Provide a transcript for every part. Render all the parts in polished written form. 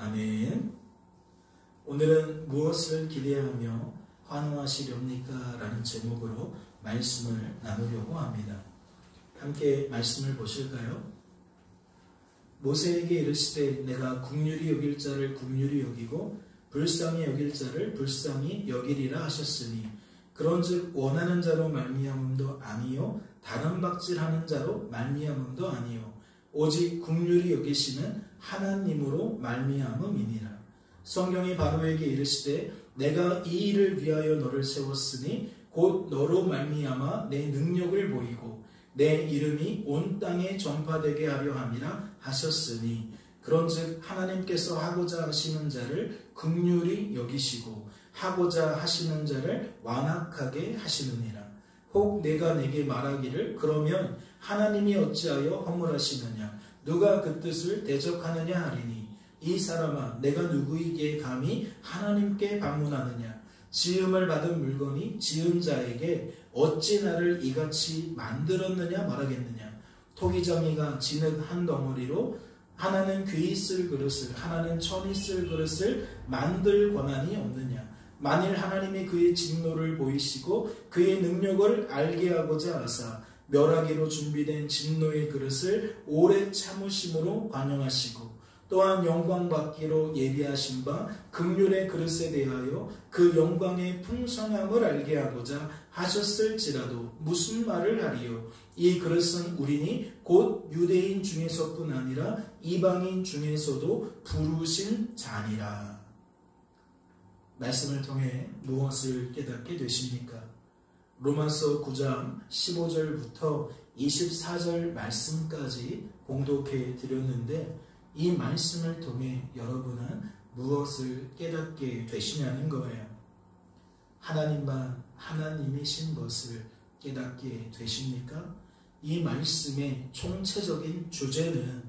아멘. 오늘은 무엇을 기대하며 환호하시렵니까? 라는 제목으로 말씀을 나누려고 합니다. 함께 말씀을 보실까요? 모세에게 이르시되 내가 긍휼히 여길 자를 긍휼히 여기고 불쌍히 여길 자를 불쌍히 여기리라 하셨으니 그런즉 원하는 자로 말미암음도 아니요 다른 박질하는 자로 말미암음도 아니요 오직 긍휼히 여기시는 하나님으로 말미암음이니라. 성경이 바로에게 이르시되 내가 이 일을 위하여 너를 세웠으니 곧 너로 말미암아 내 능력을 보이고 내 이름이 온 땅에 전파되게 하려 함이라 하셨으니 그런즉 하나님께서 하고자 하시는 자를 긍휼히 여기시고 하고자 하시는 자를 완악하게 하시느니라. 혹 내가 내게 말하기를 그러면 하나님이 어찌하여 허물하시느냐 누가 그 뜻을 대적하느냐 하리니 이 사람아 내가 누구에게 감히 하나님께 방문하느냐 지음을 받은 물건이 지은 자에게 어찌 나를 이같이 만들었느냐 말하겠느냐. 토기장이가 진흙 한 덩어리로 하나는 귀히 쓸 그릇을 하나는 천이 쓸 그릇을 만들 권한이 없느냐. 만일 하나님이 그의 진노를 보이시고 그의 능력을 알게 하고자 하사 멸하기로 준비된 진노의 그릇을 오래 참으심으로 관용하시고 또한 영광 받기로 예비하신 바 긍휼의 그릇에 대하여 그 영광의 풍성함을 알게 하고자 하셨을지라도 무슨 말을 하리요. 이 그릇은 우리니 곧 유대인 중에서뿐 아니라 이방인 중에서도 부르신 자니라. 말씀을 통해 무엇을 깨닫게 되십니까? 로마서 9장 15절부터 24절 말씀까지 봉독해 드렸는데 이 말씀을 통해 여러분은 무엇을 깨닫게 되시냐는 거예요. 하나님만 하나님이신 것을 깨닫게 되십니까? 이 말씀의 총체적인 주제는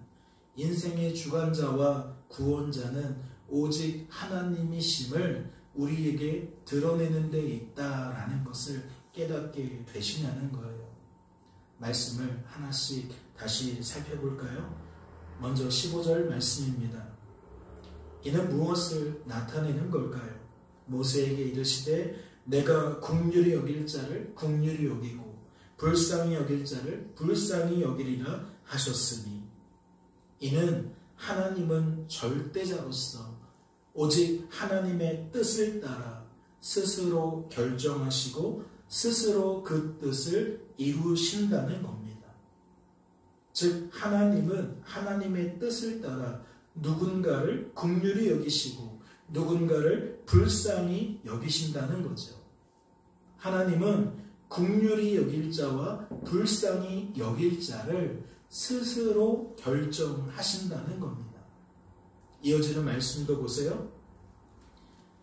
인생의 주관자와 구원자는 오직 하나님이심을 우리에게 드러내는 데 있다라는 것을 깨닫게 되시냐는 거예요. 말씀을 하나씩 다시 살펴볼까요? 먼저 15절 말씀입니다. 이는 무엇을 나타내는 걸까요? 모세에게 이르시되 내가 긍휼히 여길 자를 긍휼히 여기고 불쌍히 여길 자를 불쌍히 여기리라 하셨으니 이는 하나님은 절대자로서 오직 하나님의 뜻을 따라 스스로 결정하시고 스스로 그 뜻을 이루신다는 겁니다. 즉 하나님은 하나님의 뜻을 따라 누군가를 긍휼히 여기시고 누군가를 불쌍히 여기신다는 거죠. 하나님은 긍휼히 여길 자와 불쌍히 여길 자를 스스로 결정하신다는 겁니다. 이어지는 말씀도 보세요.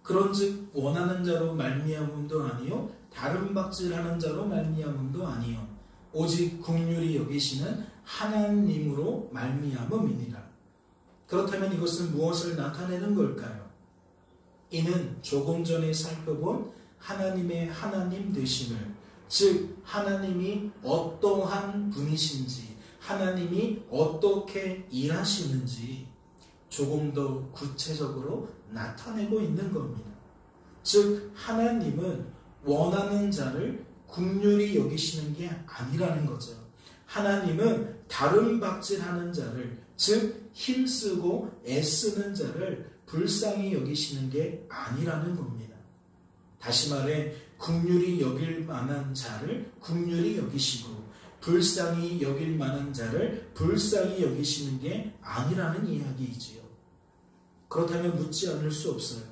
그런즉 원하는 자로 말미암음도 아니요 다른 박질하는 자로 말미암음도 아니요 오직 긍휼히 여기시는 하나님으로 말미암음이니라. 그렇다면 이것은 무엇을 나타내는 걸까요? 이는 조금 전에 살펴본 하나님의 하나님 되심을, 즉 하나님이 어떠한 분이신지 하나님이 어떻게 일하시는지 조금 더 구체적으로 나타내고 있는 겁니다. 즉 하나님은 원하는 자를 긍휼히 여기시는 게 아니라는 거죠. 하나님은 다른 박질하는 자를, 즉 힘쓰고 애쓰는 자를 불쌍히 여기시는 게 아니라는 겁니다. 다시 말해 긍휼히 여길 만한 자를 긍휼히 여기시고 불쌍히 여길 만한 자를 불쌍히 여기시는 게 아니라는 이야기이지요. 그렇다면 묻지 않을 수 없어요.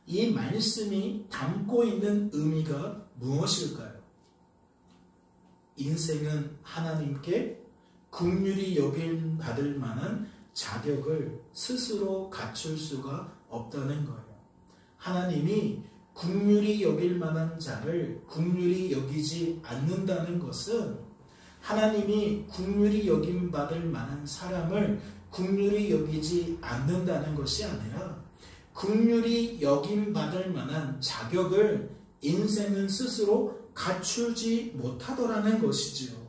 이 말씀이 담고 있는 의미가 무엇일까요? 인생은 하나님께 긍휼히 여김 받을 만한 자격을 스스로 갖출 수가 없다는 거예요. 하나님이 긍휼히 여길 만한 자를 긍휼히 여기지 않는다는 것은 하나님이 긍휼히 여김 받을 만한 사람을 긍휼히 여기지 않는다는 것이 아니라 긍휼히 여김 받을 만한 자격을 인생은 스스로 갖추지 못하더라는 것이지요.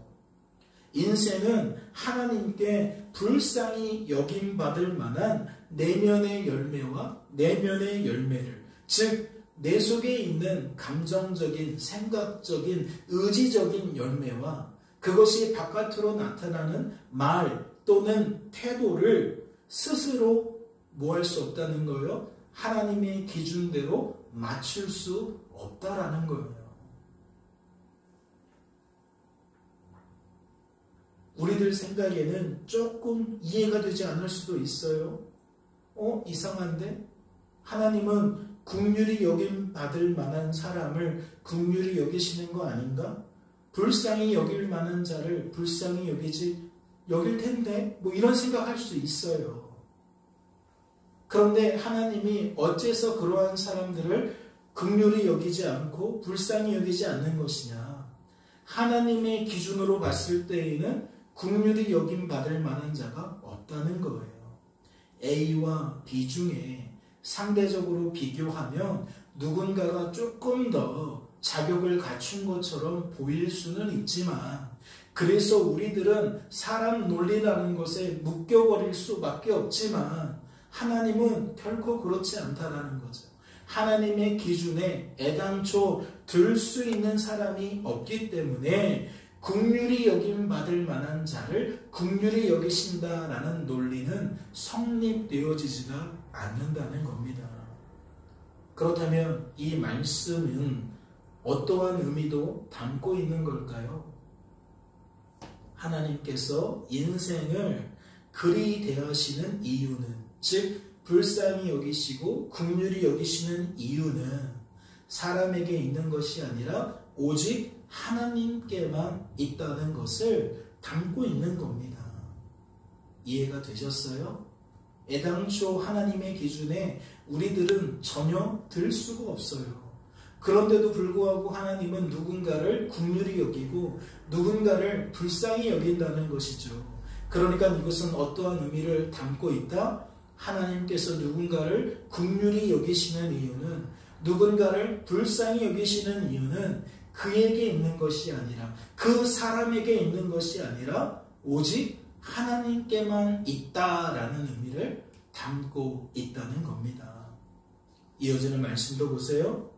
인생은 하나님께 불쌍히 여김 받을 만한 내면의 열매와 내면의 열매를, 즉 내 속에 있는 감정적인, 생각적인, 의지적인 열매와 그것이 바깥으로 나타나는 말 또는 태도를 스스로 뭐 할 수 없다는 거예요? 하나님의 기준대로 맞출 수 없다라는 거예요. 우리들 생각에는 조금 이해가 되지 않을 수도 있어요. 이상한데? 하나님은 긍휼히 여김 받을 만한 사람을 긍휼히 여기시는 거 아닌가? 불쌍히 여길 만한 자를 불쌍히 여길 텐데? 뭐 이런 생각할 수 있어요. 그런데 하나님이 어째서 그러한 사람들을 긍휼히 여기지 않고 불쌍히 여기지 않는 것이냐? 하나님의 기준으로 봤을 때에는 긍휼히 여김 받을 만한 자가 없다는 거예요. A와 B 중에 상대적으로 비교하면 누군가가 조금 더 자격을 갖춘 것처럼 보일 수는 있지만, 그래서 우리들은 사람 논리라는 것에 묶여버릴 수밖에 없지만 하나님은 결코 그렇지 않다라는 거죠. 하나님의 기준에 애당초 들 수 있는 사람이 없기 때문에 긍휼히 여김 받을 만한 자를 긍휼히 여기신다라는 논리는 성립되어지지가 않는다는 겁니다. 그렇다면 이 말씀은 어떠한 의미도 담고 있는 걸까요? 하나님께서 인생을 그리 대하시는 이유는, 즉 불쌍히 여기시고 긍휼히 여기시는 이유는 사람에게 있는 것이 아니라 오직 하나님께만 있다는 것을 담고 있는 겁니다. 이해가 되셨어요? 애당초 하나님의 기준에 우리들은 전혀 들 수가 없어요. 그런데도 불구하고 하나님은 누군가를 긍휼히 여기고 누군가를 불쌍히 여긴다는 것이죠. 그러니까 이것은 어떠한 의미를 담고 있다? 하나님께서 누군가를 긍휼히 여기시는 이유는, 누군가를 불쌍히 여기시는 이유는 그에게 있는 것이 아니라, 그 사람에게 있는 것이 아니라 오직 하나님께만 있다라는 의미를 담고 있다는 겁니다. 이어지는 말씀도 보세요.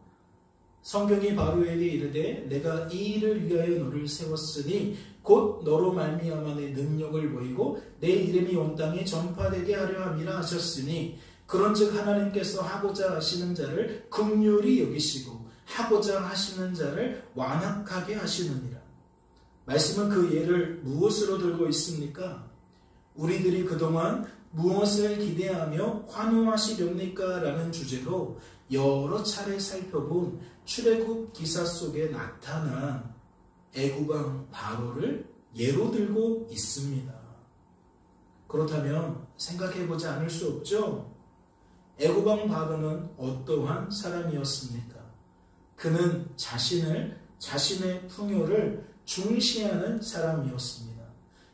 성경이 바로에게 이르되 내가 이 일을 위하여 너를 세웠으니 곧 너로 말미암아 내 능력을 보이고 내 이름이 온 땅에 전파되게 하려 함이라 하셨으니, 그런즉 하나님께서 하고자 하시는 자를 긍휼히 여기시고 하고자 하시는 자를 완악하게 하시느니라. 말씀은 그 예를 무엇으로 들고 있습니까? 우리들이 그동안 무엇을 기대하며 환호하시렵니까? 라는 주제로 여러 차례 살펴본 출애굽 기사 속에 나타난 애굽왕 바로를 예로 들고 있습니다. 그렇다면 생각해보지 않을 수 없죠? 애굽왕 바로는 어떠한 사람이었습니까? 그는 자신의 풍요를 중시하는 사람이었습니다.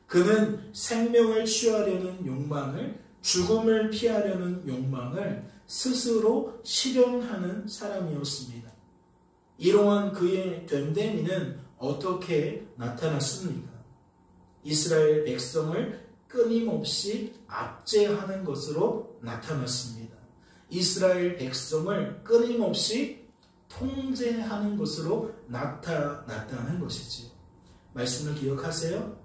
그는 생명을 취하려는 욕망을, 죽음을 피하려는 욕망을 스스로 실현하는 사람이었습니다. 이러한 그의 됨됨이는 어떻게 나타났습니까? 이스라엘 백성을 끊임없이 압제하는 것으로 나타났습니다. 이스라엘 백성을 끊임없이 통제하는 것으로 나타났다는 것이지요. 말씀을 기억하세요?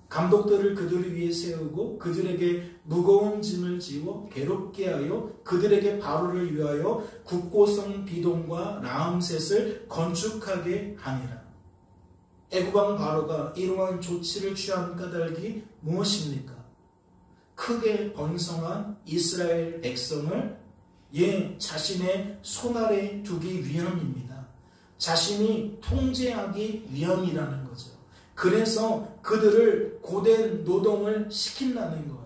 감독들을 그들 위에 세우고 그들에게 무거운 짐을 지워 괴롭게 하여 그들에게 바로를 위하여 국고성 비동과 라암셋을 건축하게 하니라. 애굽왕 바로가 이러한 조치를 취한 까닭이 무엇입니까? 크게 번성한 이스라엘 백성을 자신의 손아래 두기 위함입니다. 자신이 통제하기 위함이라는 거죠. 그래서 그들을 고된 노동을 시킨다는 거예요.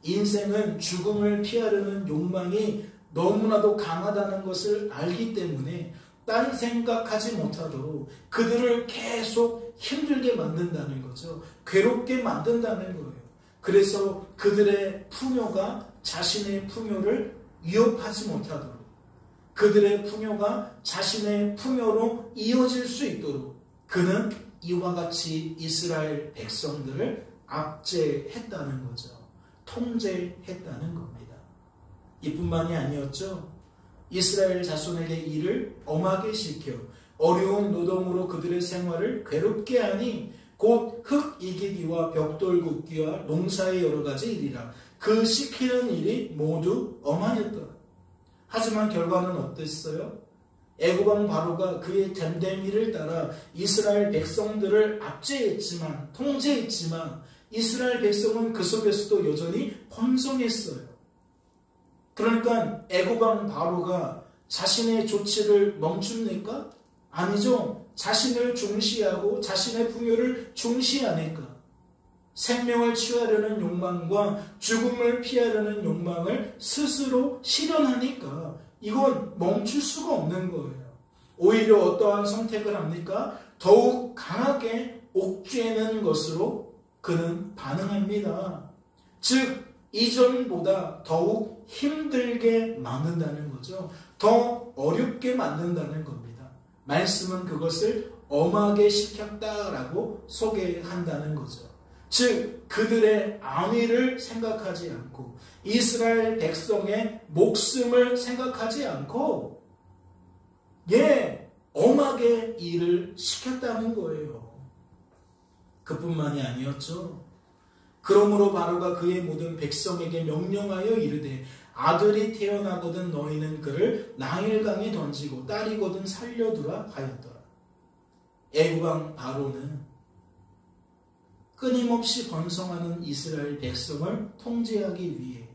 인생은 죽음을 피하려는 욕망이 너무나도 강하다는 것을 알기 때문에 딴 생각하지 못하도록 그들을 계속 힘들게 만든다는 거죠. 괴롭게 만든다는 거예요. 그래서 그들의 풍요가 자신의 풍요를 위협하지 못하도록, 그들의 풍요가 자신의 풍요로 이어질 수 있도록 그는 이와 같이 이스라엘 백성들을 압제했다는 거죠. 통제했다는 겁니다. 이뿐만이 아니었죠. 이스라엘 자손에게 일을 엄하게 시켜 어려운 노동으로 그들의 생활을 괴롭게 하니 곧 흙 이기기와 벽돌 굽기와 농사의 여러 가지 일이라. 그 시키는 일이 모두 엄하였더라. 하지만 결과는 어땠어요? 애굽왕 바로가 그의 댐댐이를 따라 이스라엘 백성들을 압제했지만, 통제했지만 이스라엘 백성은 그 속에서도 여전히 번성했어요. 그러니까 애굽왕 바로가 자신의 조치를 멈춥니까? 아니죠. 자신을 중시하고 자신의 풍요를 중시하니까 생명을 취하려는 욕망과 죽음을 피하려는 욕망을 스스로 실현하니까 이건 멈출 수가 없는 거예요. 오히려 어떠한 선택을 합니까? 더욱 강하게 옥죄는 것으로 그는 반응합니다. 즉 이전보다 더욱 힘들게 만든다는 거죠. 더 어렵게 만든다는 겁니다. 말씀은 그것을 엄하게 시켰다라고 소개한다는 거죠. 즉 그들의 안위를 생각하지 않고 이스라엘 백성의 목숨을 생각하지 않고 엄하게 일을 시켰다는 거예요. 그뿐만이 아니었죠. 그러므로 바로가 그의 모든 백성에게 명령하여 이르되 아들이 태어나거든 너희는 그를 나일강에 던지고 딸이거든 살려두라 하였더라. 애굽왕 바로는 끊임없이 번성하는 이스라엘 백성을 통제하기 위해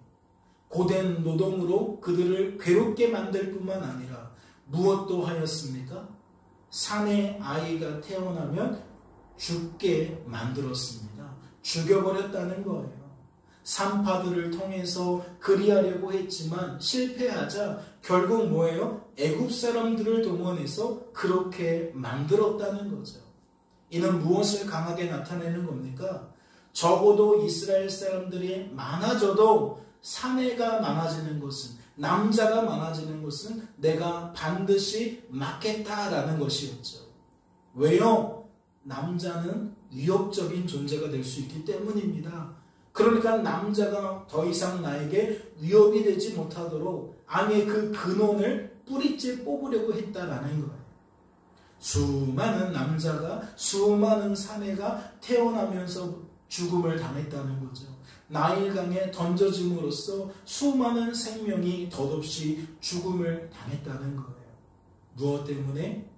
고된 노동으로 그들을 괴롭게 만들 뿐만 아니라 무엇도 하였습니까? 산에 아이가 태어나면 죽게 만들었습니다. 죽여버렸다는 거예요. 산파들을 통해서 그리하려고 했지만 실패하자 결국 뭐예요? 애굽 사람들을 동원해서 그렇게 만들었다는 거죠. 이는 무엇을 강하게 나타내는 겁니까? 적어도 이스라엘 사람들이 많아져도 사내가 많아지는 것은, 남자가 많아지는 것은 내가 반드시 막겠다라는 것이었죠. 왜요? 남자는 위협적인 존재가 될 수 있기 때문입니다. 그러니까 남자가 더 이상 나에게 위협이 되지 못하도록 아예 그 근원을 뿌리째 뽑으려고 했다라는 거예요. 수많은 남자가, 수많은 사내가 태어나면서 죽음을 당했다는 거죠. 나일강에 던져짐으로써 수많은 생명이 덧없이 죽음을 당했다는 거예요. 무엇 때문에?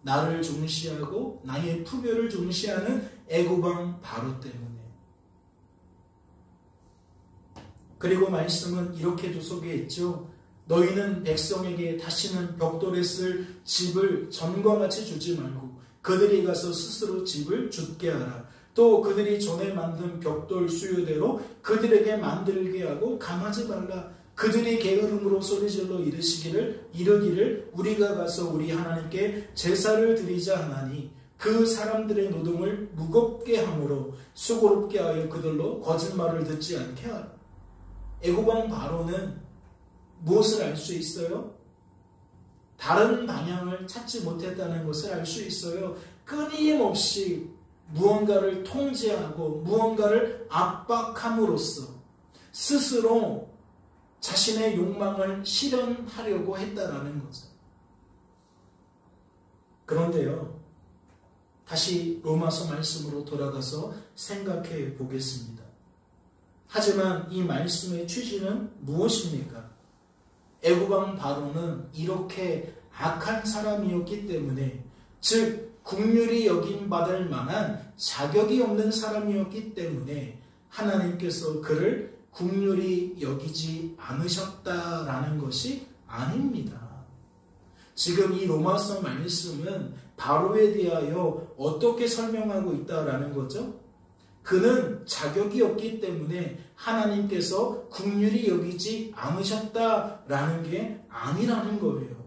나를 중시하고 나의 풍요를 중시하는 애굽왕 바로 때문에. 그리고 말씀은 이렇게도 소개했죠. 너희는 백성에게 다시는 벽돌에 쓸 집을 전과 같이 주지 말고 그들이 가서 스스로 집을 짓게 하라. 또 그들이 전에 만든 벽돌 수요대로 그들에게 만들게 하고 감하지 말라. 그들이 게으름으로 소리질러 이르기를 우리가 가서 우리 하나님께 제사를 드리자 하나니 그 사람들의 노동을 무겁게 함으로 수고롭게 하여 그들로 거짓말을 듣지 않게 하라. 애굽왕 바로는 무엇을 알 수 있어요? 다른 방향을 찾지 못했다는 것을 알 수 있어요. 끊임없이 무언가를 통제하고 무언가를 압박함으로써 스스로 자신의 욕망을 실현하려고 했다라는 거죠. 그런데요, 다시 로마서 말씀으로 돌아가서 생각해 보겠습니다. 하지만 이 말씀의 취지는 무엇입니까? 애굽왕 바로는 이렇게 악한 사람이었기 때문에, 즉 국률이 여김받을 만한 자격이 없는 사람이었기 때문에 하나님께서 그를 국률이 여기지 않으셨다라는 것이 아닙니다. 지금 이 로마서 말씀은 바로에 대하여 어떻게 설명하고 있다라는 거죠? 그는 자격이 없기 때문에 하나님께서 긍휼히 여기지 않으셨다라는 게 아니라는 거예요.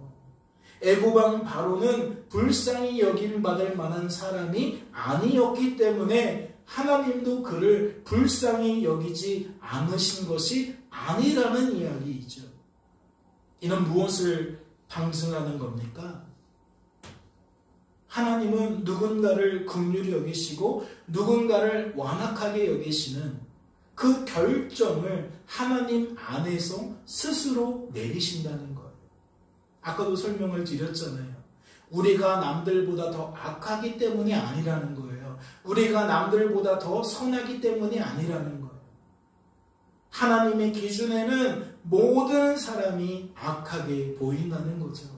애굽왕 바로는 불쌍히 여김받을 만한 사람이 아니었기 때문에 하나님도 그를 불쌍히 여기지 않으신 것이 아니라는 이야기이죠. 이는 무엇을 방증하는 겁니까? 하나님은 누군가를 긍휼히 여기시고 누군가를 완악하게 여기시는 그 결정을 하나님 안에서 스스로 내리신다는 거예요. 아까도 설명을 드렸잖아요. 우리가 남들보다 더 악하기 때문이 아니라는 거예요. 우리가 남들보다 더 선하기 때문이 아니라는 거예요. 하나님의 기준에는 모든 사람이 악하게 보인다는 거죠.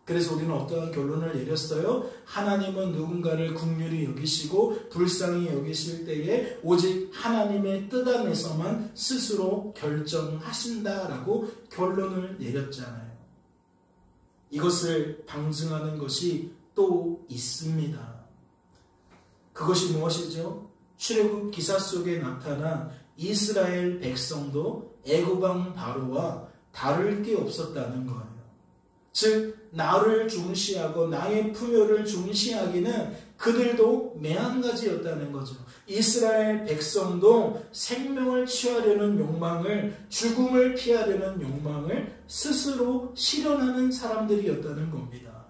그래서 우리는 어떠한 결론을 내렸어요? 하나님은 누군가를 긍휼히 여기시고 불쌍히 여기실 때에 오직 하나님의 뜻 안에서만 스스로 결정하신다라고 결론을 내렸잖아요. 이것을 방증하는 것이 또 있습니다. 그것이 무엇이죠? 출애굽 기사 속에 나타난 이스라엘 백성도 애굽왕 바로와 다를 게 없었다는 거예요. 즉 나를 중시하고 나의 풍요를 중시하기는 그들도 매한가지였다는 거죠. 이스라엘 백성도 생명을 취하려는 욕망을, 죽음을 피하려는 욕망을 스스로 실현하는 사람들이었다는 겁니다.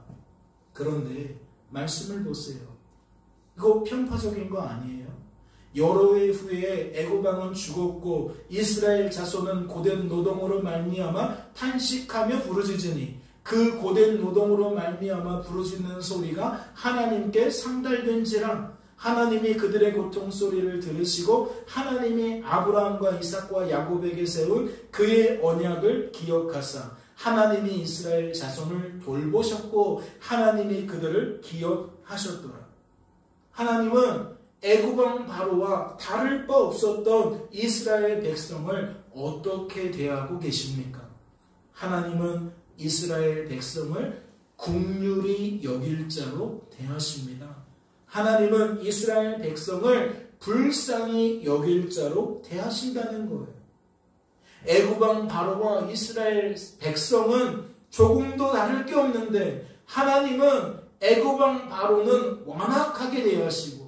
그런데 말씀을 보세요. 이거 편파적인 거 아니에요? 여러 해 후에 애굽왕은 죽었고 이스라엘 자손은 고된 노동으로 말미암아 탄식하며 부르짖으니 그 고된 노동으로 말미암아 부르짖는 소리가 하나님께 상달된지라 하나님이 그들의 고통 소리를 들으시고 하나님이 아브라함과 이삭과 야곱에게 세운 그의 언약을 기억하사 하나님이 이스라엘 자손을 돌보셨고 하나님이 그들을 기억하셨더라. 하나님은 애굽왕 바로와 다를 바 없었던 이스라엘 백성을 어떻게 대하고 계십니까? 하나님은 이스라엘 백성을 긍휼히 여길 자로 대하십니다. 하나님은 이스라엘 백성을 불쌍히 여길 자로 대하신다는 거예요. 애굽왕 바로와 이스라엘 백성은 조금도 다를 게 없는데 하나님은 애굽왕 바로는 완악하게 대하시고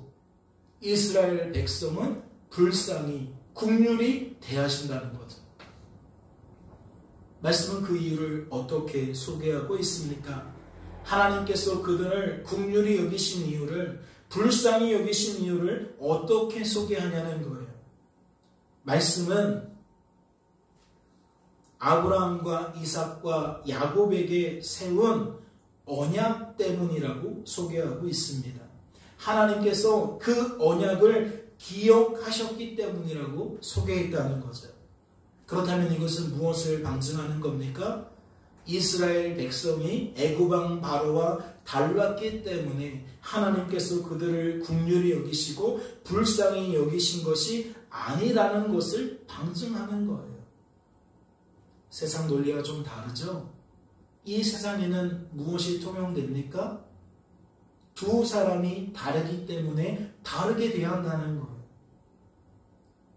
이스라엘 백성은 불쌍히 긍휼히 대하신다는 거죠. 말씀은 그 이유를 어떻게 소개하고 있습니까? 하나님께서 그들을 긍휼히 여기신 이유를, 불쌍히 여기신 이유를 어떻게 소개하냐는 거예요. 말씀은 아브라함과 이삭과 야곱에게 세운 언약 때문이라고 소개하고 있습니다. 하나님께서 그 언약을 기억하셨기 때문이라고 소개했다는 거죠. 그렇다면 이것은 무엇을 방증하는 겁니까? 이스라엘 백성이 애굽왕 바로와 달랐기 때문에 하나님께서 그들을 긍휼히 여기시고 불쌍히 여기신 것이 아니라는 것을 방증하는 거예요. 세상 논리와 좀 다르죠? 이 세상에는 무엇이 통용됩니까? 두 사람이 다르기 때문에 다르게 대한다는 거예요.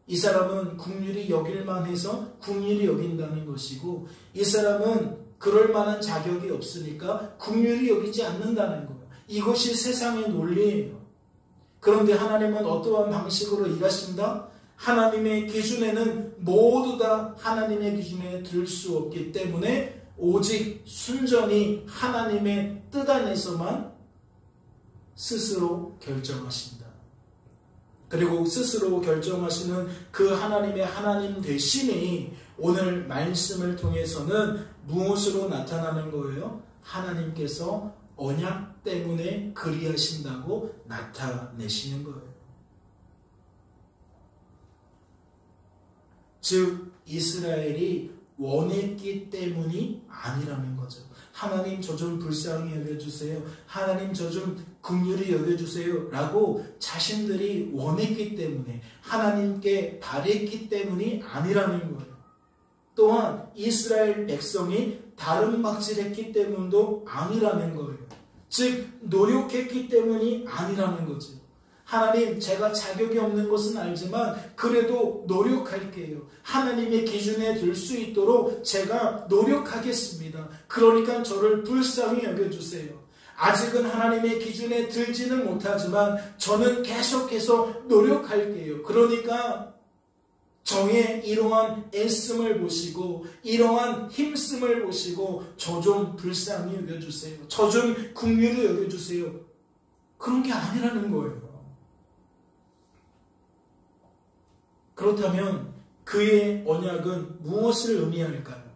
이 사람은 긍휼히 여길만 해서 긍휼히 여긴다는 것이고 이 사람은 그럴 만한 자격이 없으니까 긍휼히 여기지 않는다는 거예요. 이것이 세상의 논리예요. 그런데 하나님은 어떠한 방식으로 일하신다? 하나님의 기준에는 모두 다 하나님의 기준에 들 수 없기 때문에 오직 순전히 하나님의 뜻 안에서만 스스로 결정하신다. 그리고 스스로 결정하시는 그 하나님의 하나님 되심이 오늘 말씀을 통해서는 무엇으로 나타나는 거예요? 하나님께서 언약 때문에 그리하신다고 나타내시는 거예요. 즉 이스라엘이 원했기 때문이 아니라는 거죠. 하나님 저 좀 불쌍히 여겨주세요. 하나님 저 좀 긍휼히 여겨주세요. 라고 자신들이 원했기 때문에 하나님께 바랬기 때문이 아니라는 거예요. 또한 이스라엘 백성이 다른 막질했기 때문도 아니라는 거예요. 즉 노력했기 때문이 아니라는 거죠. 하나님 제가 자격이 없는 것은 알지만 그래도 노력할게요. 하나님의 기준에 들 수 있도록 제가 노력하겠습니다. 그러니까 저를 불쌍히 여겨주세요. 아직은 하나님의 기준에 들지는 못하지만 저는 계속해서 노력할게요. 그러니까 저의 이러한 애씀을 보시고 이러한 힘씀을 보시고 저 좀 불쌍히 여겨주세요. 저 좀 긍휼히 여겨주세요. 그런 게 아니라는 거예요. 그렇다면 그의 언약은 무엇을 의미할까요?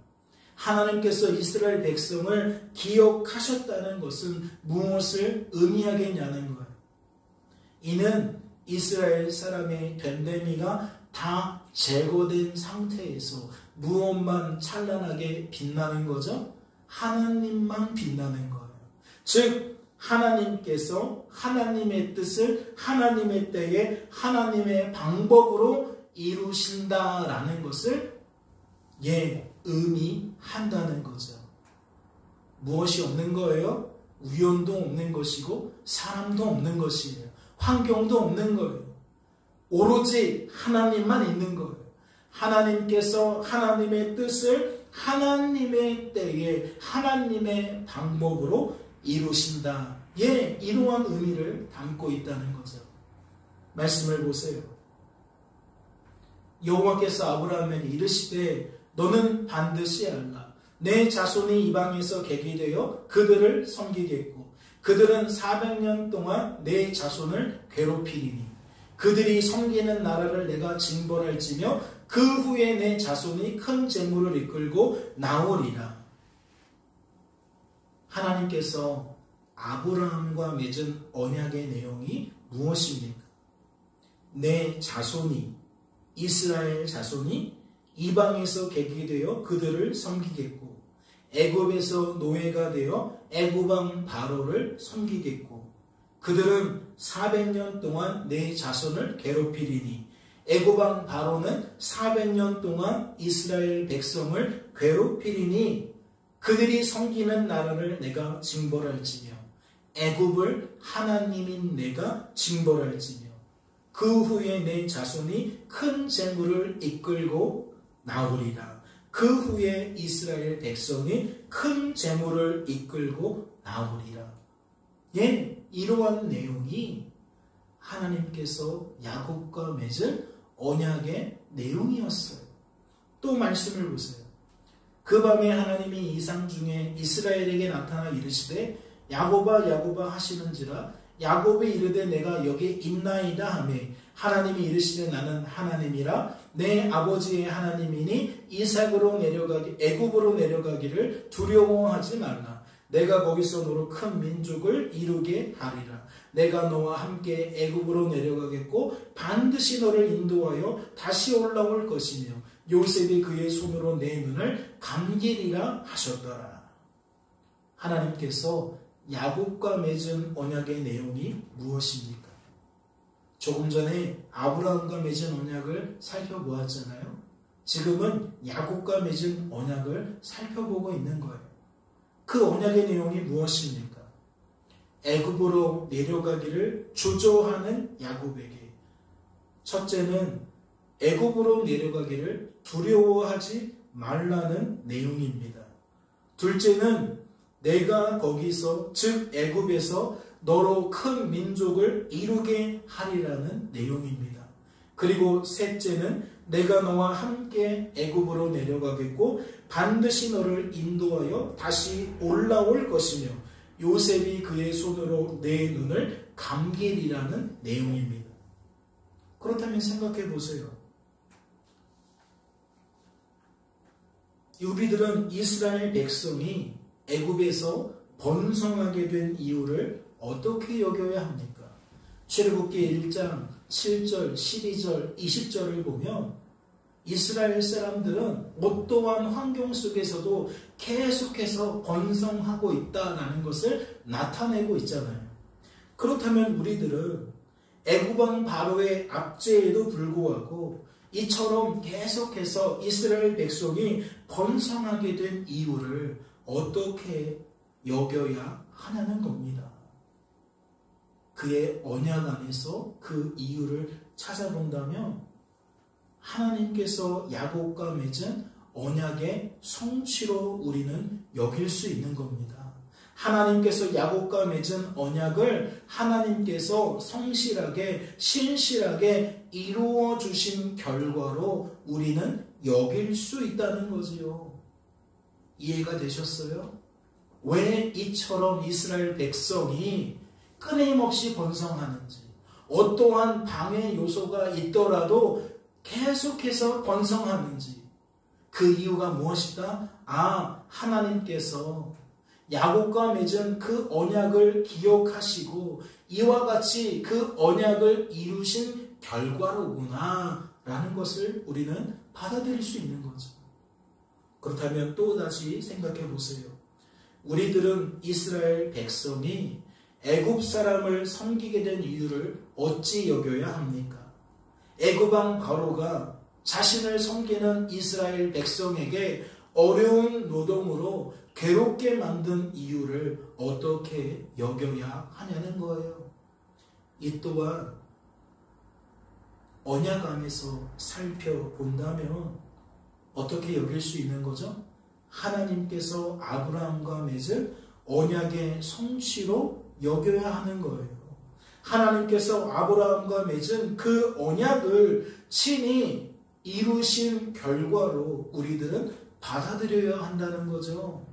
하나님께서 이스라엘 백성을 기억하셨다는 것은 무엇을 의미하겠냐는 거예요. 이는 이스라엘 사람의 됨됨이가 다 제거된 상태에서 무엇만 찬란하게 빛나는 거죠? 하나님만 빛나는 거예요. 즉 하나님께서 하나님의 뜻을 하나님의 때에 하나님의 방법으로 이루신다라는 것을 의미한다는 거죠. 무엇이 없는 거예요? 우연도 없는 것이고 사람도 없는 것이에요. 환경도 없는 거예요. 오로지 하나님만 있는 거예요. 하나님께서 하나님의 뜻을 하나님의 때에 하나님의 방법으로 이루신다. 이러한 의미를 담고 있다는 거죠. 말씀을 보세요. 여호와께서 아브라함에게 이르시되 너는 반드시 알라. 내 자손이 이방에서 객이되어 그들을 섬기겠고 그들은 400년 동안 내 자손을 괴롭히리니 그들이 섬기는 나라를 내가 징벌할지며 그 후에 내 자손이 큰 재물을 이끌고 나오리라. 하나님께서 아브라함과 맺은 언약의 내용이 무엇입니까? 내 자손이 이스라엘 자손이 이방에서 객이 되어 그들을 섬기겠고 애굽에서 노예가 되어 애굽왕 바로를 섬기겠고 그들은 400년 동안 내 자손을 괴롭히리니 애굽왕 바로는 400년 동안 이스라엘 백성을 괴롭히리니 그들이 섬기는 나라를 내가 징벌할지며 애굽을 하나님인 내가 징벌할지며 그 후에 내 자손이 큰 재물을 이끌고 나오리라. 그 후에 이스라엘 백성이 큰 재물을 이끌고 나오리라. 이러한 내용이 하나님께서 야곱과 맺은 언약의 내용이었어요. 또 말씀을 보세요. 그 밤에 하나님이 이상 중에 이스라엘에게 나타나 이르시되 야곱아 야곱아 하시는지라 야곱이 이르되 내가 여기 있나이다 하매 하나님이 이르시되 나는 하나님이라 내 아버지의 하나님이니 이삭으로 내려가기 애굽으로 내려가기를 두려워하지 말라. 내가 거기서 너로 큰 민족을 이루게 하리라. 내가 너와 함께 애굽으로 내려가겠고 반드시 너를 인도하여 다시 올라올 것이며 요셉이 그의 손으로 내 눈을 감기리라 하셨더라. 하나님께서 야곱과 맺은 언약의 내용이 무엇입니까? 조금 전에 아브라함과 맺은 언약을 살펴보았잖아요. 지금은 야곱과 맺은 언약을 살펴보고 있는 거예요. 그 언약의 내용이 무엇입니까? 애굽으로 내려가기를 주저하는 야곱에게 첫째는 애굽으로 내려가기를 두려워하지 말라는 내용입니다. 둘째는 내가 거기서 즉 애굽에서 너로 큰 민족을 이루게 하리라는 내용입니다. 그리고 셋째는 내가 너와 함께 애굽으로 내려가겠고 반드시 너를 인도하여 다시 올라올 것이며 요셉이 그의 손으로 내 눈을 감기리라는 내용입니다. 그렇다면 생각해 보세요. 우리들은 이스라엘 백성이 애굽에서 번성하게 된 이유를 어떻게 여겨야 합니까? 출애굽기 1장 7절, 12절, 20절을 보면 이스라엘 사람들은 어떠한 환경 속에서도 계속해서 번성하고 있다는 것을 나타내고 있잖아요. 그렇다면 우리들은 애굽왕 바로의 압제에도 불구하고 이처럼 계속해서 이스라엘 백성이 번성하게 된 이유를 어떻게 여겨야 하냐는 겁니다. 그의 언약 안에서 그 이유를 찾아본다면 하나님께서 야곱과 맺은 언약의 성취로 우리는 여길 수 있는 겁니다. 하나님께서 야곱과 맺은 언약을 하나님께서 성실하게 신실하게 이루어 주신 결과로 우리는 여길 수 있다는 거지요. 이해가 되셨어요? 왜 이처럼 이스라엘 백성이 끊임없이 번성하는지, 어떠한 방해 요소가 있더라도 계속해서 번성하는지, 그 이유가 무엇이다? 하나님께서 야곱과 맺은 그 언약을 기억하시고 이와 같이 그 언약을 이루신 결과로구나 라는 것을 우리는 받아들일 수 있는 거죠. 그렇다면 또다시 생각해 보세요. 우리들은 이스라엘 백성이 애굽 사람을 섬기게 된 이유를 어찌 여겨야 합니까? 애굽 왕 바로가 자신을 섬기는 이스라엘 백성에게 어려운 노동으로 괴롭게 만든 이유를 어떻게 여겨야 하냐는 거예요. 이 또한 언약 안에서 살펴본다면 어떻게 여길 수 있는 거죠? 하나님께서 아브라함과 맺을 언약의 성취로 여겨야 하는 거예요. 하나님께서 아브라함과 맺은 그 언약을 친히 이루신 결과로 우리들은 받아들여야 한다는 거죠.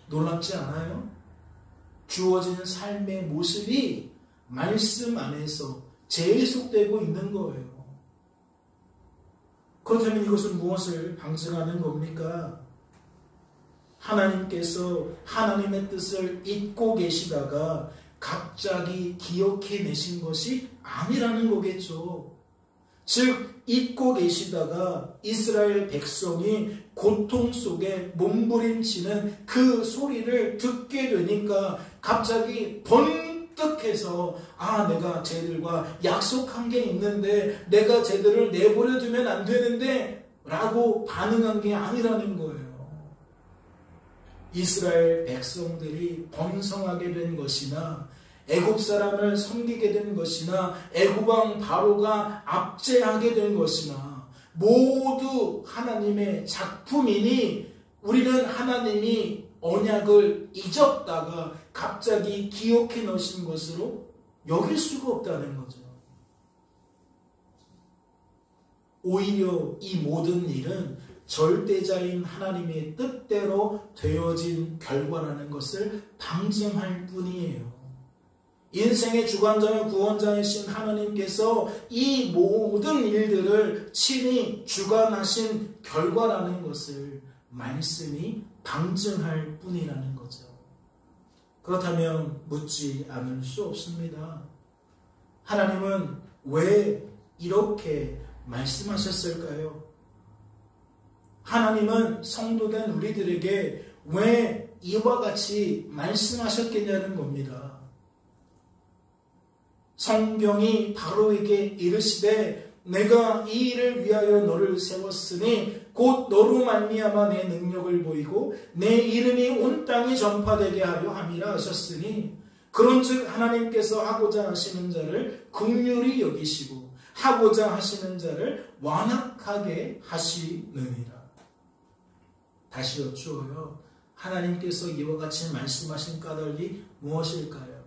놀랍지 않아요? 주어진 삶의 모습이 말씀 안에서 재해석되고 있는 거예요. 그렇다면 이것은 무엇을 방증하는 겁니까? 하나님께서 하나님의 뜻을 잊고 계시다가 갑자기 기억해내신 것이 아니라는 거겠죠. 즉 잊고 계시다가 이스라엘 백성이 고통 속에 몸부림치는 그 소리를 듣게 되니까 갑자기 번뜩해서 내가 쟤들과 약속한 게 있는데 내가 쟤들을 내버려 두면 안 되는데 라고 반응한 게 아니라는 거예요. 이스라엘 백성들이 번성하게 된 것이나 애굽 사람을 섬기게 된 것이나 애굽 왕 바로가 압제하게 된 것이나 모두 하나님의 작품이니 우리는 하나님이 언약을 잊었다가 갑자기 기억해 놓으신 것으로 여길 수가 없다는 거죠. 오히려 이 모든 일은 절대자인 하나님의 뜻대로 되어진 결과라는 것을 방증할 뿐이에요. 인생의 주관자와 구원자이신 하나님께서 이 모든 일들을 친히 주관하신 결과라는 것을 말씀이 방증할 뿐이라는 거죠. 그렇다면 묻지 않을 수 없습니다. 하나님은 왜 이렇게 말씀하셨을까요? 하나님은 성도된 우리들에게 왜 이와 같이 말씀하셨겠냐는 겁니다. 성경이 바로에게 이르시되 내가 이 일을 위하여 너를 세웠으니 곧 너로 말미암아 내 능력을 보이고 내 이름이 온 땅에 전파되게 하려 함이라 하셨으니 그런즉 하나님께서 하고자 하시는 자를 긍휼히 여기시고 하고자 하시는 자를 완악하게 하시느니라. 다시 여쭈어요. 하나님께서 이와 같이 말씀하신 까닭이 무엇일까요?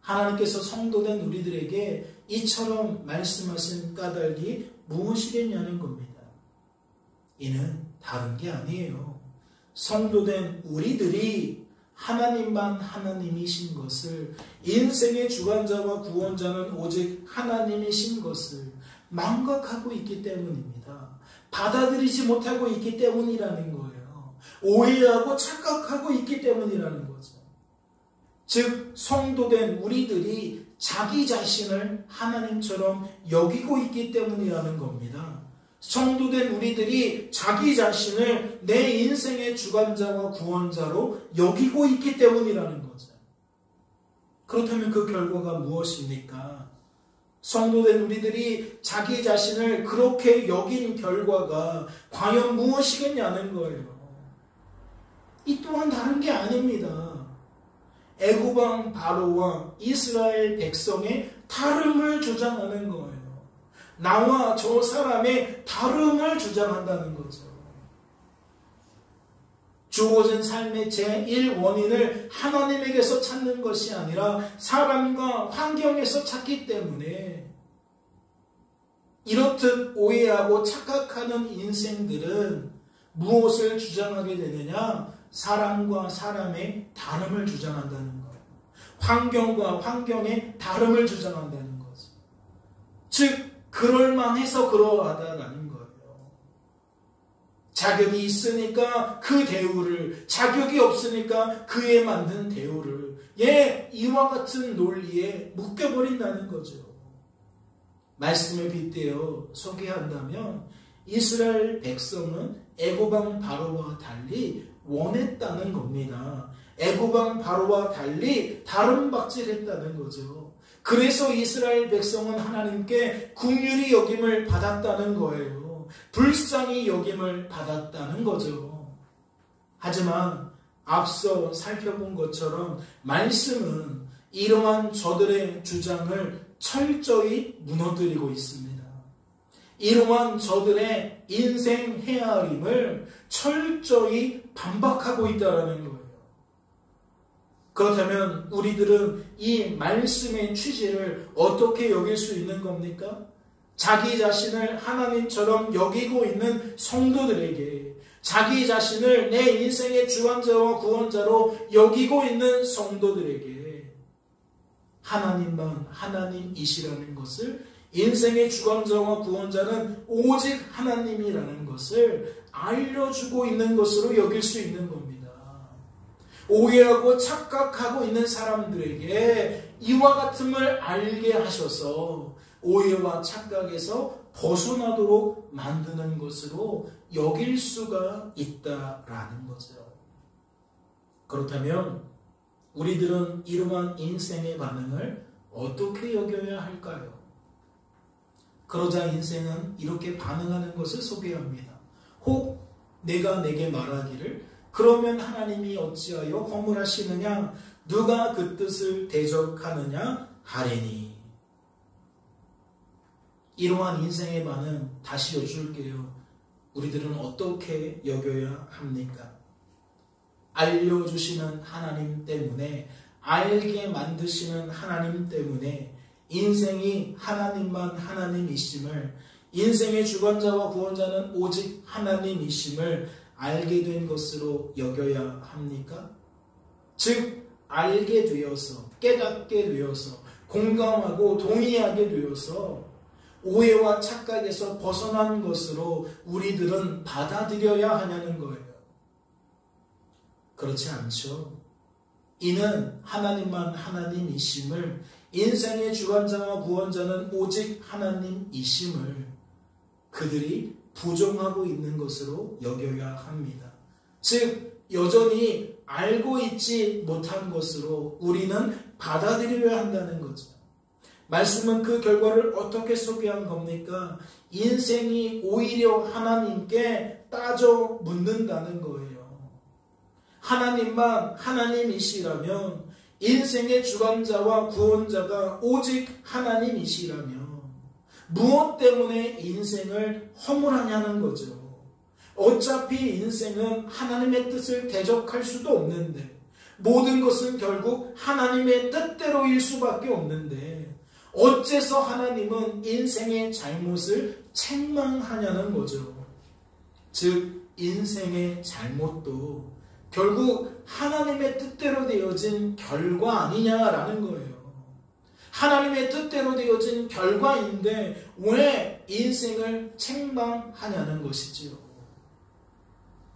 하나님께서 성도된 우리들에게 이처럼 말씀하신 까닭이 무엇이겠냐는 겁니다. 이는 다른 게 아니에요. 성도된 우리들이 하나님만 하나님이신 것을, 인생의 주관자와 구원자는 오직 하나님이신 것을 망각하고 있기 때문입니다. 받아들이지 못하고 있기 때문이라는 거예요. 오해하고 착각하고 있기 때문이라는 거죠. 즉 성도된 우리들이 자기 자신을 하나님처럼 여기고 있기 때문이라는 겁니다. 성도된 우리들이 자기 자신을 내 인생의 주관자와 구원자로 여기고 있기 때문이라는 거죠. 그렇다면 그 결과가 무엇입니까? 성도된 우리들이 자기 자신을 그렇게 여긴 결과가 과연 무엇이겠냐는 거예요. 이 또한 다른 게 아닙니다. 애굽 왕 바로와 이스라엘 백성의 다름을 주장하는 거예요. 나와 저 사람의 다름을 주장한다는 거죠. 주어진 삶의 제1원인을 하나님에게서 찾는 것이 아니라 사람과 환경에서 찾기 때문에 이렇듯 오해하고 착각하는 인생들은 무엇을 주장하게 되느냐? 사람과 사람의 다름을 주장한다는 거예요. 환경과 환경의 다름을 주장한다는 거죠. 즉 그럴만해서 그러하다라는 거예요. 자격이 있으니까 그 대우를, 자격이 없으니까 그에 맞는 대우를, 이와 같은 논리에 묶여버린다는 거죠. 말씀에 빗대어 소개한다면 이스라엘 백성은 애굽왕 바로와 달리 원했다는 겁니다. 애굽왕 바로와 달리 다른 박질했다는 거죠. 그래서 이스라엘 백성은 하나님께 긍휼히 여김을 받았다는 거예요. 불쌍히 여김을 받았다는 거죠. 하지만 앞서 살펴본 것처럼 말씀은 이러한 저들의 주장을 철저히 무너뜨리고 있습니다. 이러한 저들의 인생 헤아림을 철저히 반박하고 있다는 거예요. 그렇다면 우리들은 이 말씀의 취지를 어떻게 여길 수 있는 겁니까? 자기 자신을 하나님처럼 여기고 있는 성도들에게, 자기 자신을 내 인생의 주관자와 구원자로 여기고 있는 성도들에게 하나님만 하나님이시라는 것을, 인생의 주관자와 구원자는 오직 하나님이라는 것을 알려주고 있는 것으로 여길 수 있는 겁니다. 오해하고 착각하고 있는 사람들에게 이와 같음을 알게 하셔서 오해와 착각에서 벗어나도록 만드는 것으로 여길 수가 있다라는 거죠. 그렇다면 우리들은 이러한 인생의 반응을 어떻게 여겨야 할까요? 그러자 인생은 이렇게 반응하는 것을 소개합니다. 혹 내가 내게 말하기를 그러면 하나님이 어찌하여 허물하시느냐, 누가 그 뜻을 대적하느냐 하리니. 이러한 인생의 반응 다시 여쭐게요. 우리들은 어떻게 여겨야 합니까? 알려주시는 하나님 때문에, 알게 만드시는 하나님 때문에 인생이 하나님만 하나님이심을, 인생의 주관자와 구원자는 오직 하나님이심을 알게 된 것으로 여겨야 합니까? 즉 알게 되어서, 깨닫게 되어서, 공감하고 동의하게 되어서 오해와 착각에서 벗어난 것으로 우리들은 받아들여야 하냐는 거예요. 그렇지 않죠. 이는 하나님만 하나님이심을, 인생의 주관자와 구원자는 오직 하나님이심을 그들이 부정하고 있는 것으로 여겨야 합니다. 즉 여전히 알고 있지 못한 것으로 우리는 받아들여야 한다는 거죠. 말씀은 그 결과를 어떻게 소개한 겁니까? 인생이 오히려 하나님께 따져 묻는다는 거예요. 하나님만 하나님이시라면, 인생의 주관자와 구원자가 오직 하나님이시라면 무엇 때문에 인생을 허물하냐는 거죠. 어차피 인생은 하나님의 뜻을 대적할 수도 없는데, 모든 것은 결국 하나님의 뜻대로일 수밖에 없는데 어째서 하나님은 인생의 잘못을 책망하냐는 거죠. 즉 인생의 잘못도 결국 하나님의 뜻대로 되어진 결과 아니냐라는 거예요. 하나님의 뜻대로 되어진 결과인데 왜 인생을 책망하냐는 것이지요.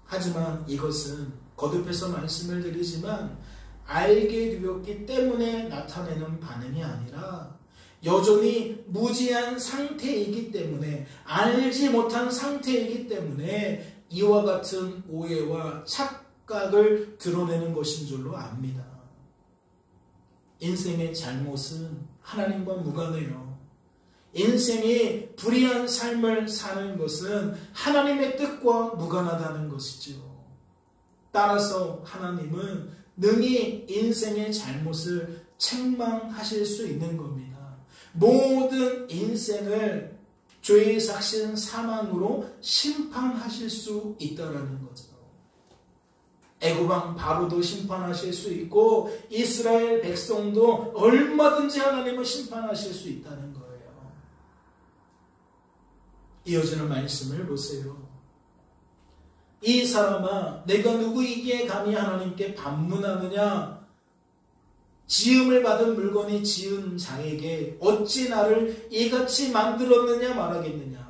하지만 이것은 거듭해서 말씀을 드리지만 알게 되었기 때문에 나타내는 반응이 아니라 여전히 무지한 상태이기 때문에, 알지 못한 상태이기 때문에 이와 같은 오해와 착각을 드러내는 것인 줄로 압니다. 인생의 잘못은 하나님과 무관해요. 인생이 불의한 삶을 사는 것은 하나님의 뜻과 무관하다는 것이지요. 따라서 하나님은 능히 인생의 잘못을 책망하실 수 있는 겁니다. 모든 인생을 죄의 삭신 사망으로 심판하실 수 있다는 거죠. 애굽왕 바로도 심판하실 수 있고 이스라엘 백성도 얼마든지 하나님을 심판하실 수 있다는 거예요. 이어지는 말씀을 보세요. 이 사람아, 내가 누구이기에 감히 하나님께 반문하느냐? 지음을 받은 물건이 지은 자에게 어찌 나를 이같이 만들었느냐 말하겠느냐.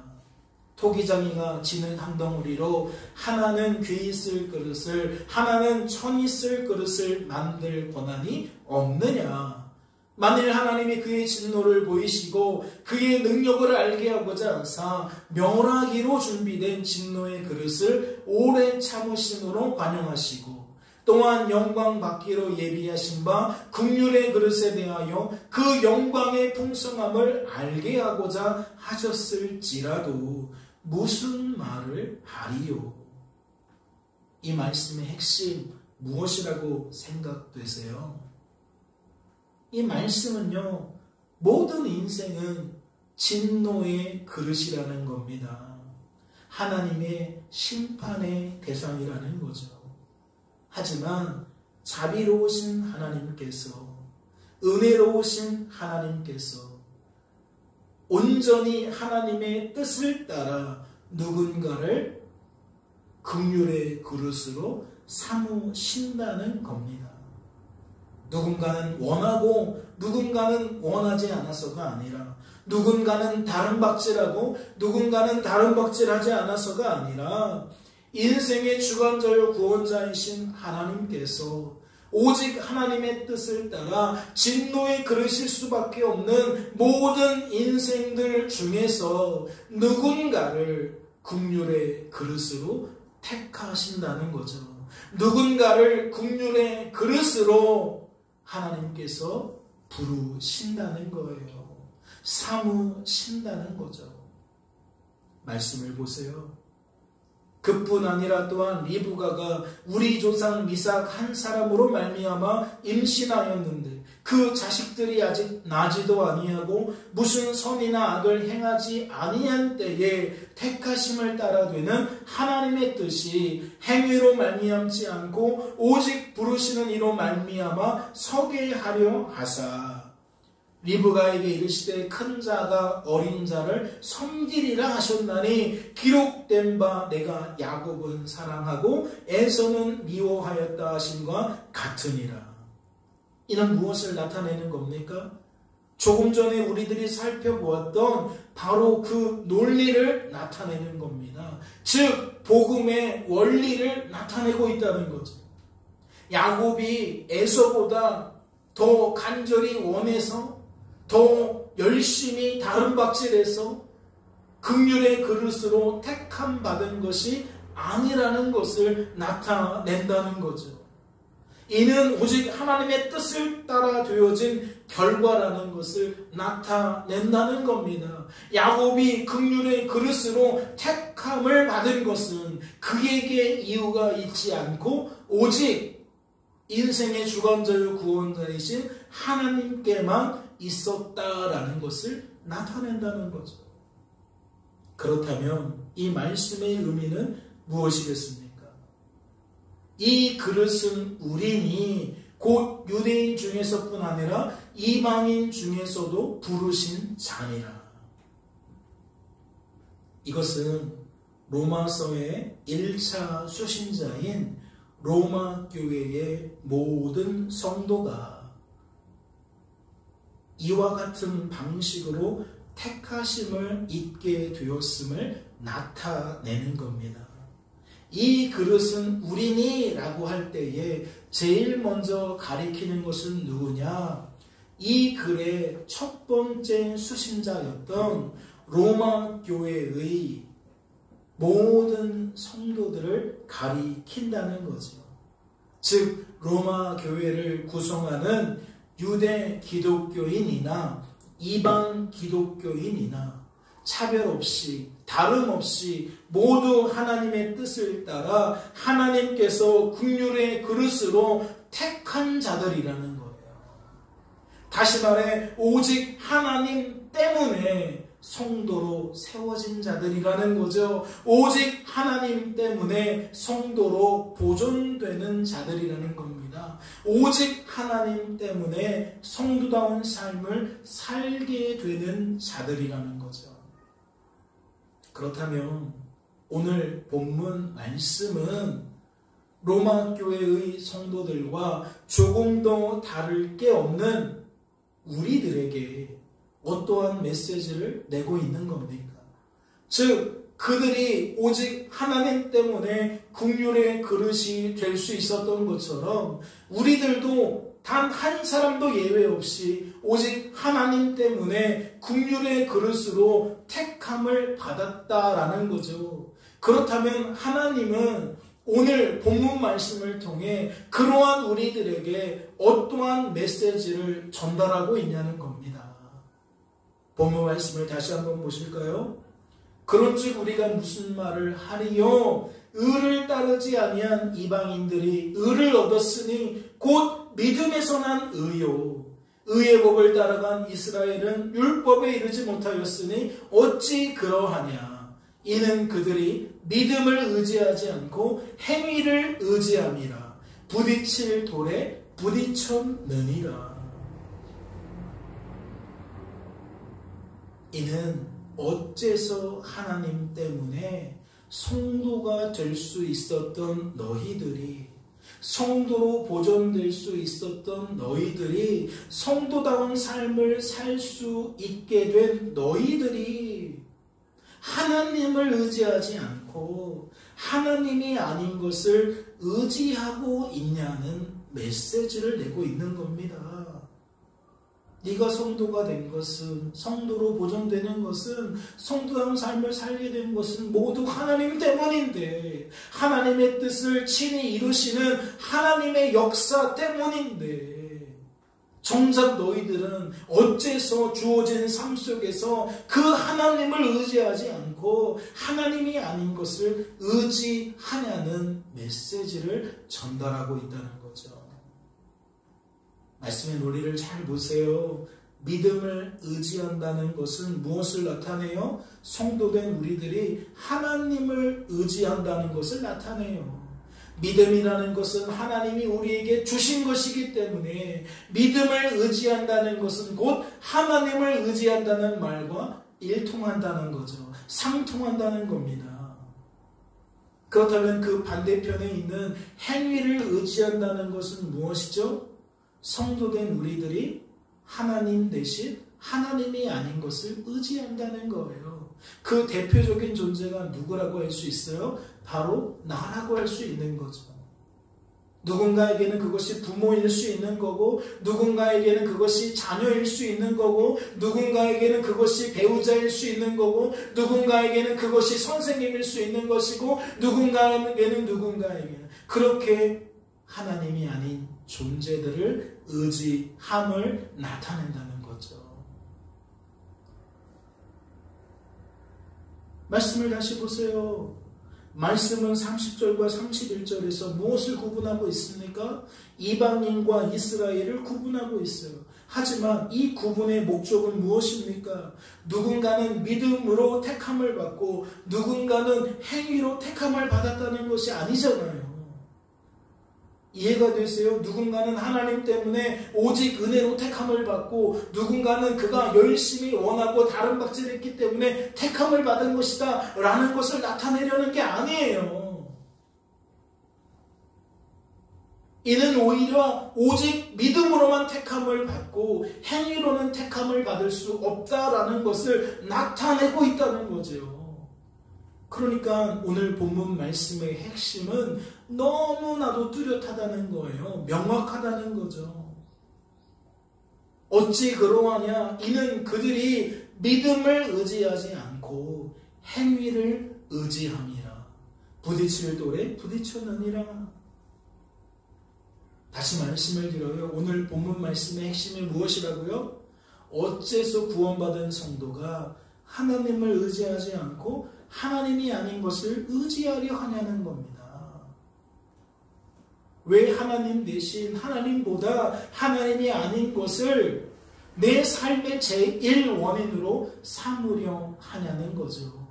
토기장이가 지는 한 덩어리로 하나는 귀히 쓸 그릇을, 하나는 천이 쓸 그릇을 만들 권한이 없느냐. 만일 하나님이 그의 진노를 보이시고 그의 능력을 알게 하고자 하사 멸하기로 준비된 진노의 그릇을 오래 참으심으로 관용하시고, 또한 영광 받기로 예비하신 바 긍휼의 그릇에 대하여 그 영광의 풍성함을 알게 하고자 하셨을지라도 무슨 말을 하리요? 이 말씀의 핵심 무엇이라고 생각되세요? 이 말씀은요, 모든 인생은 진노의 그릇이라는 겁니다. 하나님의 심판의 대상이라는 거죠. 하지만 자비로우신 하나님께서, 은혜로우신 하나님께서 온전히 하나님의 뜻을 따라 누군가를 긍휼의 그릇으로 삼으신다는 겁니다. 누군가는 원하고 누군가는 원하지 않아서가 아니라, 누군가는 다른 박질하고 누군가는 다른 박질하지 않아서가 아니라, 인생의 주관자요 구원자이신 하나님께서 오직 하나님의 뜻을 따라 진노의 그릇일 수밖에 없는 모든 인생들 중에서 누군가를 긍휼의 그릇으로 택하신다는 거죠. 누군가를 긍휼의 그릇으로 하나님께서 부르신다는 거예요. 삼으신다는 거죠. 말씀을 보세요. 그뿐 아니라 또한 리브가가 우리 조상 미삭 한 사람으로 말미암아 임신하였는데 그 자식들이 아직 나지도 아니하고 무슨 선이나 악을 행하지 아니한 때에 택하심을 따라 되는 하나님의 뜻이 행위로 말미암지 않고 오직 부르시는 이로 말미암아 서게 하려 하사, 리브가에게 이르시되 큰 자가 어린 자를 섬기리라 하셨나니 기록된 바 내가 야곱은 사랑하고 에서는 미워하였다 하심과 같으니라. 이는 무엇을 나타내는 겁니까? 조금 전에 우리들이 살펴보았던 바로 그 논리를 나타내는 겁니다. 즉 복음의 원리를 나타내고 있다는 거죠. 야곱이 에서보다 더 간절히 원해서 더 열심히 다른 박질해서 긍휼의 그릇으로 택함 받은 것이 아니라는 것을 나타낸다는 거죠. 이는 오직 하나님의 뜻을 따라 되어진 결과라는 것을 나타낸다는 겁니다. 야곱이 긍휼의 그릇으로 택함을 받은 것은 그에게 이유가 있지 않고 오직 인생의 주관자요 구원자이신 하나님께만 있었다라는 것을 나타낸다는 거죠. 그렇다면 이 말씀의 의미는 무엇이겠습니까? 이 그릇은 우리니 곧 유대인 중에서뿐 아니라 이방인 중에서도 부르신 자니라. 이것은 로마서의 1차 수신자인 로마 교회의 모든 성도가 이와 같은 방식으로 택하심을 잊게 되었음을 나타내는 겁니다. 이 그릇은 우리니 라고 할 때에 제일 먼저 가리키는 것은 누구냐? 이 글의 첫 번째 수신자였던 로마 교회의 모든 성도들을 가리킨다는 거죠. 즉 로마 교회를 구성하는 유대 기독교인이나 이방 기독교인이나 차별 없이 다름없이 모두 하나님의 뜻을 따라 하나님께서 긍휼의 그릇으로 택한 자들이라는 거예요. 다시 말해 오직 하나님 때문에 성도로 세워진 자들이라는 거죠. 오직 하나님 때문에 성도로 보존되는 자들이라는 겁니다. 오직 하나님 때문에 성도다운 삶을 살게 되는 자들이라는 거죠. 그렇다면 오늘 본문 말씀은 로마 교회의 성도들과 조금도 다를 게 없는 우리들에게 어떠한 메시지를 내고 있는 겁니까? 즉 그들이 오직 하나님 때문에 긍휼의 그릇이 될 수 있었던 것처럼 우리들도 단 한 사람도 예외 없이 오직 하나님 때문에 긍휼의 그릇으로 택함을 받았다라는 거죠. 그렇다면 하나님은 오늘 본문 말씀을 통해 그러한 우리들에게 어떠한 메시지를 전달하고 있냐는 겁니다. 본문 말씀을 다시 한번 보실까요? 그런즉 우리가 무슨 말을 하리요? 의를 따르지 아니한 이방인들이 의를 얻었으니 곧 믿음에서 난 의요. 의의 법을 따라간 이스라엘은 율법에 이르지 못하였으니 어찌 그러하냐? 이는 그들이 믿음을 의지하지 않고 행위를 의지함이라. 부딪힐 돌에 부딪혔느니라. 이는 어째서 하나님 때문에 성도가 될 수 있었던 너희들이, 성도로 보존될 수 있었던 너희들이, 성도다운 삶을 살 수 있게 된 너희들이 하나님을 의지하지 않고 하나님이 아닌 것을 의지하고 있냐는 메시지를 내고 있는 겁니다. 네가 성도가 된 것은, 성도로 보존되는 것은, 성도다운 삶을 살게 된 것은 모두 하나님 때문인데, 하나님의 뜻을 친히 이루시는 하나님의 역사 때문인데, 정작 너희들은 어째서 주어진 삶 속에서 그 하나님을 의지하지 않고 하나님이 아닌 것을 의지하냐는 메시지를 전달하고 있다는 거죠. 말씀의 논리를 잘 보세요. 믿음을 의지한다는 것은 무엇을 나타내요? 성도된 우리들이 하나님을 의지한다는 것을 나타내요. 믿음이라는 것은 하나님이 우리에게 주신 것이기 때문에 믿음을 의지한다는 것은 곧 하나님을 의지한다는 말과 일통한다는 거죠. 상통한다는 겁니다. 그렇다면 그 반대편에 있는 행위를 의지한다는 것은 무엇이죠? 성도된 우리들이 하나님 대신 하나님이 아닌 것을 의지한다는 거예요. 그 대표적인 존재가 누구라고 할 수 있어요? 바로 나라고 할 수 있는 거죠. 누군가에게는 그것이 부모일 수 있는 거고, 누군가에게는 그것이 자녀일 수 있는 거고, 누군가에게는 그것이 배우자일 수 있는 거고, 누군가에게는 그것이 선생님일 수 있는 것이고, 누군가에게는 그렇게 하나님이 아닌 존재들을 의지함을 나타낸다는 거죠. 말씀을 다시 보세요. 말씀은 30절과 31절에서 무엇을 구분하고 있습니까? 이방인과 이스라엘을 구분하고 있어요. 하지만 이 구분의 목적은 무엇입니까? 누군가는 믿음으로 택함을 받고 누군가는 행위로 택함을 받았다는 것이 아니잖아요. 이해가 되세요? 누군가는 하나님 때문에 오직 은혜로 택함을 받고 누군가는 그가 열심히 원하고 다른 박질을 했기 때문에 택함을 받은 것이다 라는 것을 나타내려는 게 아니에요. 이는 오히려 오직 믿음으로만 택함을 받고 행위로는 택함을 받을 수 없다라는 것을 나타내고 있다는 거죠. 그러니까 오늘 본문 말씀의 핵심은 너무나도 뚜렷하다는 거예요. 명확하다는 거죠. 어찌 그러하냐? 이는 그들이 믿음을 의지하지 않고 행위를 의지함이라. 부딪힐 돌에 부딪혔느니라. 다시 말씀을 드려요. 오늘 본문 말씀의 핵심이 무엇이라고요? 어째서 구원받은 성도가 하나님을 의지하지 않고 하나님이 아닌 것을 의지하려 하냐는 겁니다. 왜 하나님 대신 하나님보다 하나님이 아닌 것을 내 삶의 제1원인으로 삼으려 하냐는 거죠.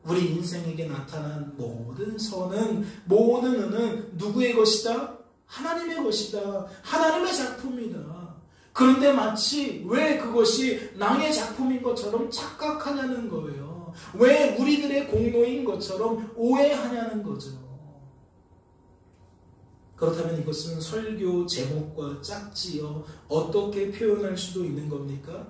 우리 인생에게 나타난 모든 선은, 모든 은은 누구의 것이다? 하나님의 것이다. 하나님의 작품이다. 그런데 마치 왜 그것이 나의 작품인 것처럼 착각하냐는 거예요. 왜 우리들의 공로인 것처럼 오해하냐는 거죠. 그렇다면 이것은 설교 제목과 짝지어 어떻게 표현할 수도 있는 겁니까?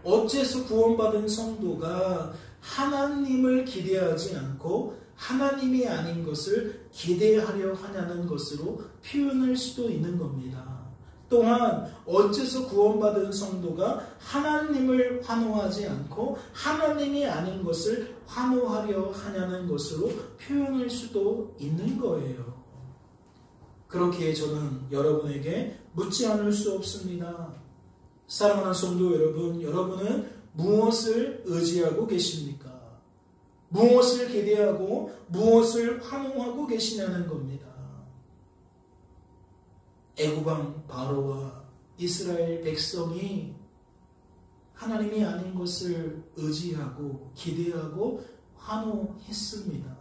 어째서 구원받은 성도가 하나님을 기대하지 않고 하나님이 아닌 것을 기대하려 하냐는 것으로 표현할 수도 있는 겁니다. 또한 어째서 구원받은 성도가 하나님을 환호하지 않고 하나님이 아닌 것을 환호하려 하냐는 것으로 표현할 수도 있는 거예요. 그렇기에 저는 여러분에게 묻지 않을 수 없습니다. 사랑하는 성도 여러분, 여러분은 무엇을 의지하고 계십니까? 무엇을 기대하고 무엇을 환호하고 계시냐는 겁니다. 애굽왕 바로와 이스라엘 백성이 하나님이 아닌 것을 의지하고 기대하고 환호했습니다.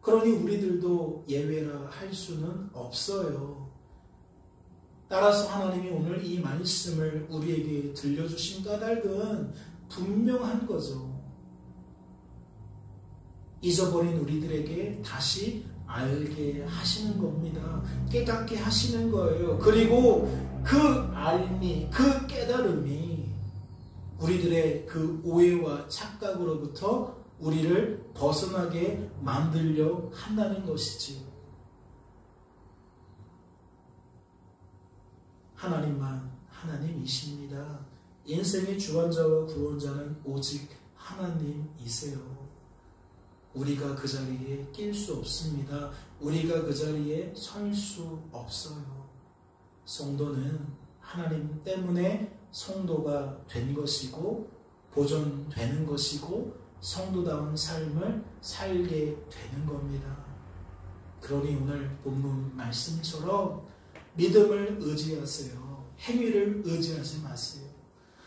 그러니 우리들도 예외라 할 수는 없어요. 따라서 하나님이 오늘 이 말씀을 우리에게 들려주신 까닭은 분명한 거죠. 잊어버린 우리들에게 다시 알게 하시는 겁니다. 깨닫게 하시는 거예요. 그리고 그 알미, 그 깨달음이 우리들의 그 오해와 착각으로부터 우리를 벗어나게 만들려 한다는 것이지요. 하나님만 하나님이십니다. 인생의 주관자와 구원자는 오직 하나님이세요. 우리가 그 자리에 낄 수 없습니다. 우리가 그 자리에 설 수 없어요. 성도는 하나님 때문에 성도가 된 것이고 보존되는 것이고 성도다운 삶을 살게 되는 겁니다. 그러니 오늘 본문 말씀처럼 믿음을 의지하세요. 행위를 의지하지 마세요.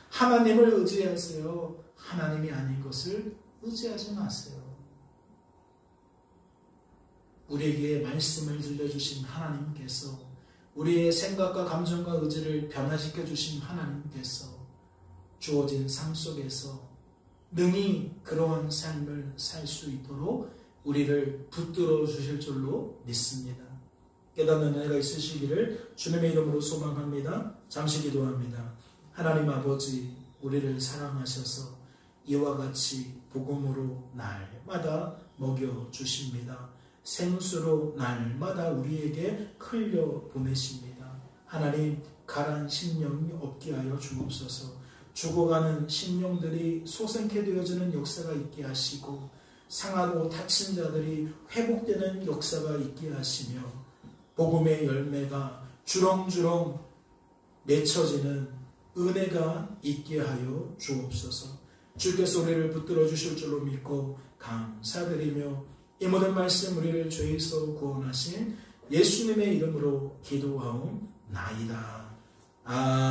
하나님을 의지하세요. 하나님이 아닌 것을 의지하지 마세요. 우리에게 말씀을 들려주신 하나님께서, 우리의 생각과 감정과 의지를 변화시켜 주신 하나님께서 주어진 삶 속에서 능히 그러한 삶을 살 수 있도록 우리를 붙들어 주실 줄로 믿습니다. 깨닫는 은혜가 있으시기를 주님의 이름으로 소망합니다. 잠시 기도합니다. 하나님 아버지, 우리를 사랑하셔서 이와 같이 복음으로 날마다 먹여주십니다. 생수로 날마다 우리에게 흘려 보내십니다. 하나님, 가란 심령이 없게 하여 주옵소서. 죽어가는 심령들이 소생케 되어지는 역사가 있게 하시고, 상하고 다친 자들이 회복되는 역사가 있게 하시며, 복음의 열매가 주렁주렁 맺혀지는 은혜가 있게 하여 주옵소서. 주께서 우리를 붙들어 주실 줄로 믿고 감사드리며, 이 모든 말씀 우리를 죄에서 구원하신 예수님의 이름으로 기도하옵나이다. 아멘.